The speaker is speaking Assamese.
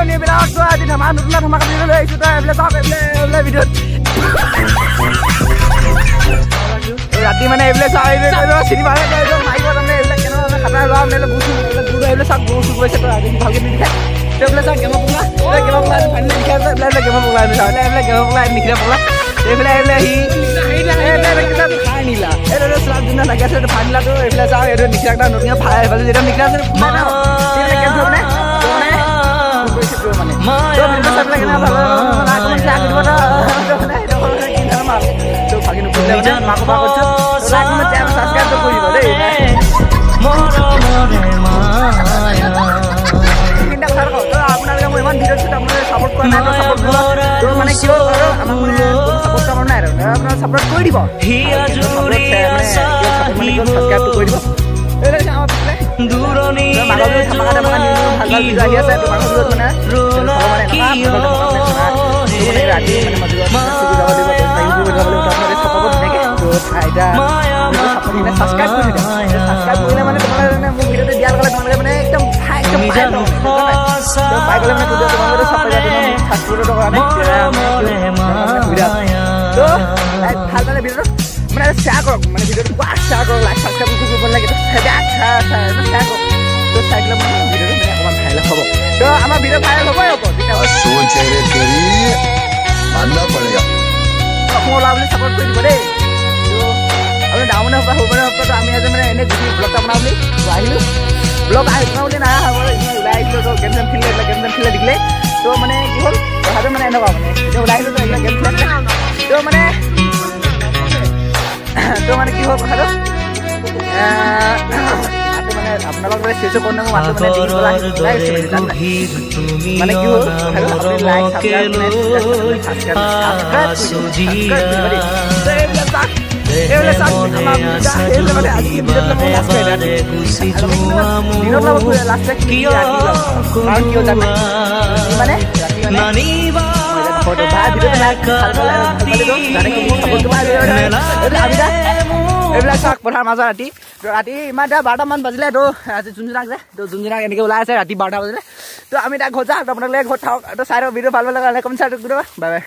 নিবিলাক তো আজি ধমা নতুন ধমাকা ভিডিও লৈ আহিছো তো এফলে চাওক এফলে ভিডিওত ৰাতি মানে এফলে চাওক এফলে চিনি পালে তো মাইক মানে এফলে কেন খাতা লোৱা মানে গুছু গুড় এফলে চাওক গুছু গৈছে তো আজি ভালকে নিদিখা তো এফলে চাওক গেম পগলা ফাইনেল নিদিখা এফলে গেম পগলা এফলে গেম পগলা নিদিখা পগলা এফলে এফলে হি ফাইনিলা এটা স্লাব দিনা লাগি আছে ফাইনিলা তো এফলে চাওক এটা নিদিখা একটা নতুন ফাই এফলে যেটা নিদিখা আছে মানে এফলে কেন মানে মানে তো ভিডিও চাই লাগে না ভালো লাগি চাকি দিব না তো মানে এটা হলো কি না মাল তো ভাগি নকলে মানে মাকো পা করছো লাইক মানে চ্যানেল সাবস্ক্রাইব তো করিব দেই মরে মায়া তিনটা কথা কও তো আপনারা মই ইমান ভিডিও শুট আপনারা সাপোর্ট করে না সাপোর্ট করো তো মানে কি হল আমাক মানে সাপোর্ট করব না আপনারা সাপোর্ট করে দিব হিয়া জুরি সাবস্ক্রাইব তো করে দিব এলে আমার পিছলে দূরনি মাগলে থামাকা মানে ভাল ভাল ভিডিও আহি আছে তো মানুহ মানে মানে রাতি মানে মজুর সুবিধা দিব তো ইউটিউবে যাবলে আপনাদের সাপোর্ট দেখে তো এটা সাপোর্ট সাবস্ক্রাইব করে দিও সাবস্ক্রাইব করলে মানে তোমাদের মানে মোৰ ভিডিওতে দিয়াৰ গলে তোমাদেৰ মানে একদম তো পাইগলে মানে ভিডিও তোমাদেৰ সাপোৰ্ট দিও সাবস্ক্ৰাইব তো কৰা নাই তো ভাল ভাল ভিডিও মানে শেয়াৰ কৰো মানে ভিডিওটো পুৰা শেয়াৰ কৰো লাইক সাবস্ক্ৰাইব কৰিব লাগে তো সেটা শেয়ার করো তো সাইডলে মানে ভিডিওটো মানে অকমান ভাইরাল হ'ব তো আমাৰ ভিডিও ভাইরাল হ'বই হ'ব सोच रे तेरी मानना पड़ेगा मोला आपले सपोर्ट কৰি দিব দেই তো আমি ডাউন হ'ব তো আমি আজি মানে এনে গুটি ব্লগ বনাও বুলি আহিলো ব্লগ বনাওলে না ওলাই আহিলো তো গেম খেলে দিলে তো মানে কি হ'ল কথাটো মানে এনেকুৱা মানে ওলাই আহিলো তো গেম খেলে তো মানে কি হ'ল কথাটো মানে আপোনালোক মানে শেষ কোন নাম মাত্ৰ মানে দিন মানে কি হ'ল লাইক এইবিলাক চাওক পথাৰ মাজৰ ৰাতি ইমান 12টা মান বাজিলে তো আজি জুনজুনাক যে তো জুনজুনাক এনেকে ওলাই আছে ৰাতি 12টা বাজিলে তো আমি তাক ঘৰ যাওঁ আপোনালোকে ঘৰত থাকক তো চাই ভিডিঅ' ভাল ভাল লাগে কমেণ্ট চাই দিব বাই বাই